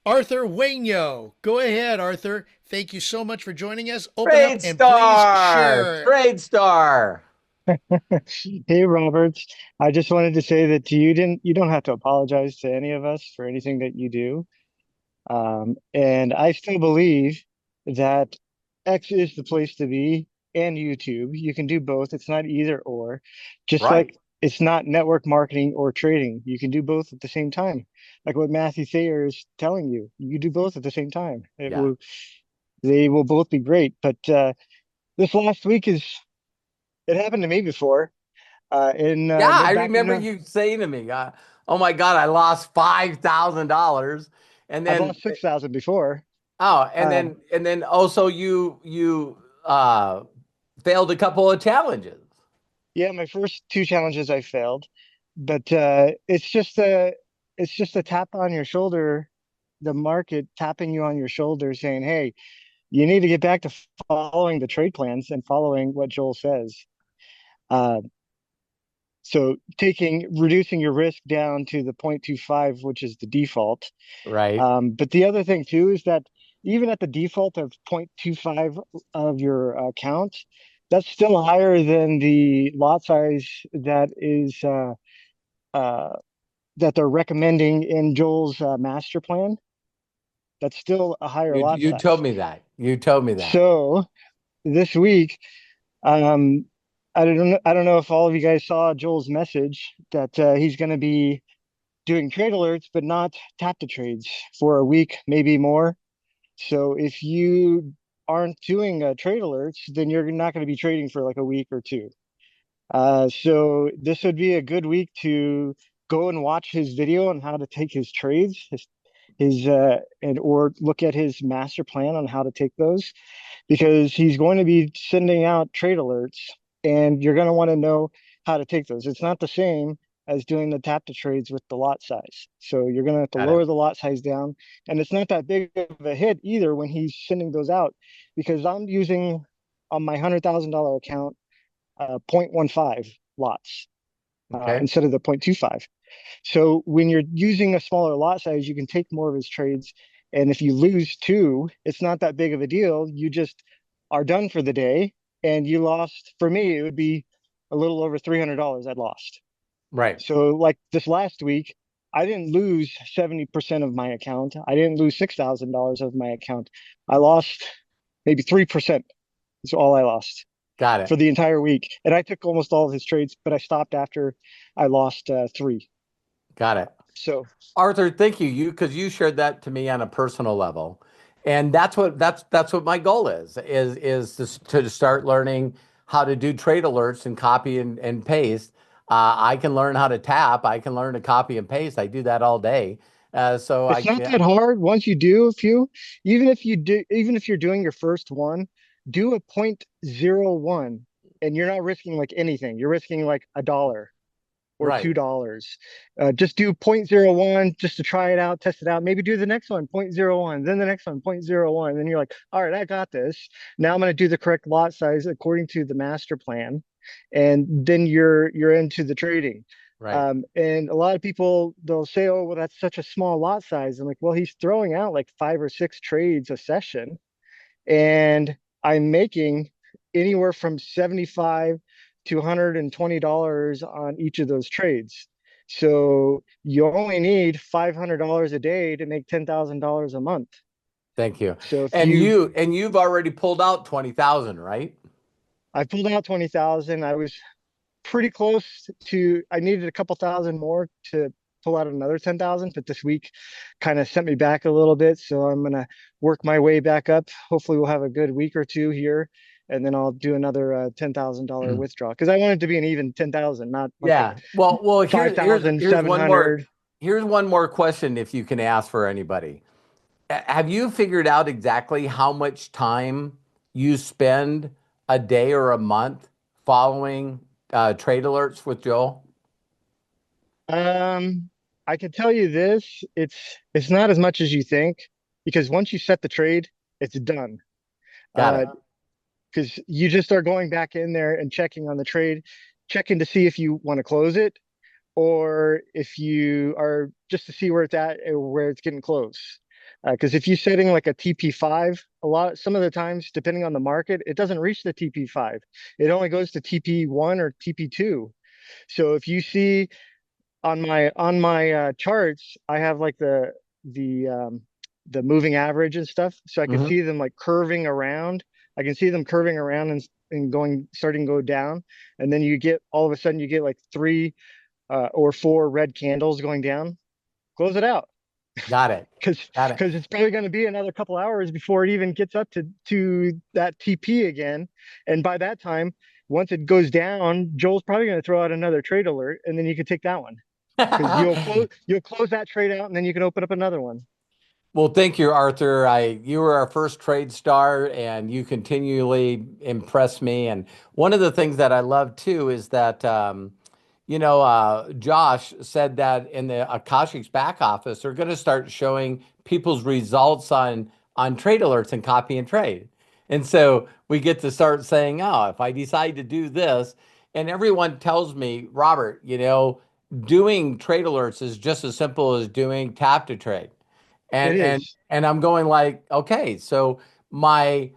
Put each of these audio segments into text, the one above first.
Arthur Wainio. Go ahead, Arthur. Thank you so much for joining us. Open up Trade and please Star, share. Trade Star. Hey, Roberts. I just wanted to say that you don't have to apologize to any of us for anything that you do. And I still believe that X is the place to be and YouTube. You can do both. It's not either or, just Right. like it's not network marketing or trading. You can do both at the same time. Like what Matthew Thayer is telling you, you do both at the same time. Yeah. They will both be great. But this last week it happened to me before. In Yeah, I back in remember you saying to me, "Oh my God, I lost $5,000," and I've then lost 6,000 before. and Uh, then also you failed a couple of challenges. yeah, my first two challenges I failed, but it's just a tap on your shoulder, the market tapping you on your shoulder, saying, "Hey, you need to get back to following the trade plans and following what Joel says." Uh, so reducing your risk down to the 0.25, which is the default. Right. But the other thing too is that even at the default of 0.25 of your account, that's still higher than the lot size uh, that they're recommending in Joel's master plan. That's still a higher lot You told size. me that. You told me that. So this week, um, I don't know if all of you guys saw Joel's message that he's going to be doing trade alerts, but not tap to trades for a week, maybe more. So if you aren't doing trade alerts, then you're not going to be trading for like a week or two. So this would be a good week to go and watch his video on how to take his trades, and or look at his master plan on how to take those, because he's going to be sending out trade alerts, and you're going to want to know how to take those. It's not the same as doing the tap to trades with the lot size. So you're going to have to Got it. lower the lot size down, and it's not that big of a hit either when he's sending those out, because I'm using on my $100,000 account 0.15 lots Okay. instead of the 0.25. So when you're using a smaller lot size, you can take more of his trades. And if you lose two, it's not that big of a deal. You just are done for the day. And you lost, for me, it would be a little over $300 I'd lost. Right. So, like this last week, I didn't lose 70% of my account. I didn't lose $6,000 of my account. I lost maybe 3% is all I lost Got for it. the entire week. And I took almost all of his trades, but I stopped after I lost three. Got it. So Arthur, thank you. Because you shared that to me on a personal level. And that's what my goal is to start learning how to do trade alerts and copy and paste. I can learn how to tap. I can learn to copy and paste. I do that all day. So I it's not can. that hard once you do a few, even if you're doing your first one, do a 0.01 and you're not risking like anything. You're risking like $1 or Right. $2. Just do zero point zero 0.01 just to try it out, test it out. Maybe do the next one, 0.01, then the next one, 0.01. Then you're like, all right, I got this. Now I'm going to do the correct lot size according to the master plan. And then you're into the trading. Right. And a lot of people, they'll say, oh, well, that's such a small lot size. I'm like, well, he's throwing out like 5 or 6 trades a session. And I'm making anywhere from 75 to $120 on each of those trades. So you only need $500 a day to make $10,000 a month. Thank you. So if you, And you've already pulled out 20,000, right? I pulled out 20,000. I was pretty close to, I needed a couple thousand more to pull out another 10,000, but this week kind of sent me back a little bit. So I'm going to work my way back up. Hopefully we'll have a good week or two here, and then I'll do another $10,000 withdrawal, because I want it to be an even 10,000, not like a Yeah. Well, 5,700. here's one more question if you can ask for anybody. Have you figured out exactly how much time you spend a day or a month following trade alerts with Joel? Um, I can tell you this, it's not as much as you think, because once you set the trade, it's done. Got Uh, it. because you just are going back in there and checking on the trade, checking to see if you want to close it, or if you are just to see where it's at or where it's getting close. Because if you're setting like a TP5, some of the times, depending on the market, it doesn't reach the TP5. It only goes to TP1 or TP2. So if you see on my charts, I have like the moving average and stuff, so I can Hmm. see them like curving around. I can see them curving around and going starting to go down, and then you get all of a sudden you get like three or four red candles going down. Close it out Got it. because Got it. it's probably going to be another couple hours before it even gets up to that TP again, and by that time. Once it goes down, Joel's probably going to throw out another trade alert, and then you can take that one because you'll close that trade out, and then you can open up another one. Well, thank you, Arthur. You were our first trade star, and you continually impress me. And one of the things that I love too is that, Josh said that in the Akashic's back office, they're going to start showing people's results on trade alerts and copy and trade. And so we get to start saying, oh, if I decide to do this, and everyone tells me, Robert, doing trade alerts is just as simple as doing tap to trade. It and and is. and I'm going like, okay, so my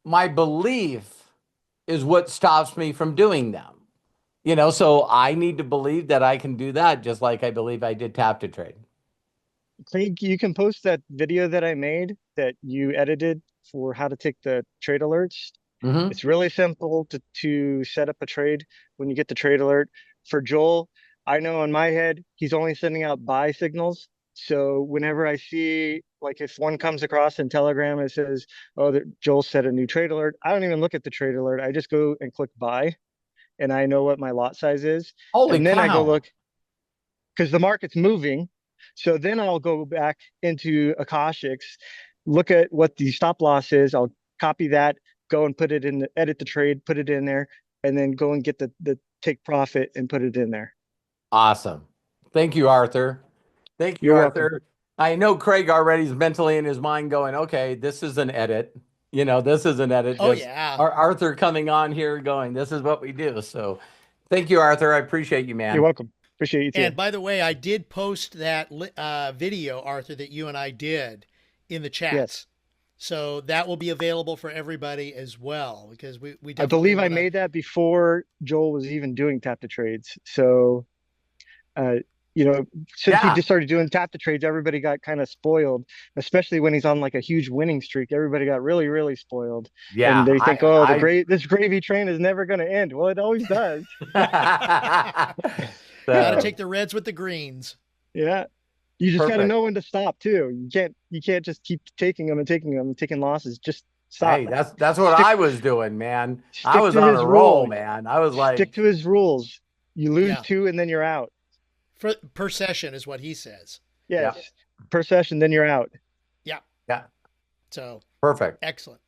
belief is what stops me from doing them. So I need to believe that I can do that just like I believe I did tap to trade. Think you can post that video that I made that you edited for how to take the trade alerts. Hmm. It's really simple to set up a trade when you get the trade alert. For Joel, I know in my head, he's only sending out buy signals. So whenever I see, like if one comes across in Telegram, it says, oh, Joel set a new trade alert. I don't even look at the trade alert. I just go and click buy and I know what my lot size is. Holy And then I go cow. look because the market's moving. So then I'll go back into Akashics, look at what the stop loss is. I'll copy that, go and put it in the edit the trade, put it in there, and then go and get the take profit and put it in there. Awesome. Thank you, Arthur. Thank you, You're welcome. Arthur. I know Craig already is mentally in his mind going, okay, this is an edit. This is an edit. Oh Just yeah. Arthur coming on here going, this is what we do. So thank you, Arthur. I appreciate you, You're man. welcome. Appreciate you And too. by the way, I did post that video, Arthur, that you and I did in the Yes. chats. So that will be available for everybody as well, because we I definitely believe I want to. made that before Joel was even doing tap to trades. So uh, since he Yeah. just started doing tap to trades, everybody got kind of spoiled, especially when he's on like a huge winning streak. Everybody got really, really spoiled. And Yeah. they think, oh, I this gravy train is never going to end. Well, it always does. Got to So take the reds with the greens. Yeah. You just got to perfect. know when to stop too. You can't just keep taking them and taking them and taking losses. Just stop. Hey, that's what Stick I was doing, man. I stick was to on his a roll, rule. man. I was Stick like, to his rules. You lose Yeah. two and then you're out. Per session is what he says. yeah, Yes. Per session, then you're out. Yeah. yeah, So perfect. excellent.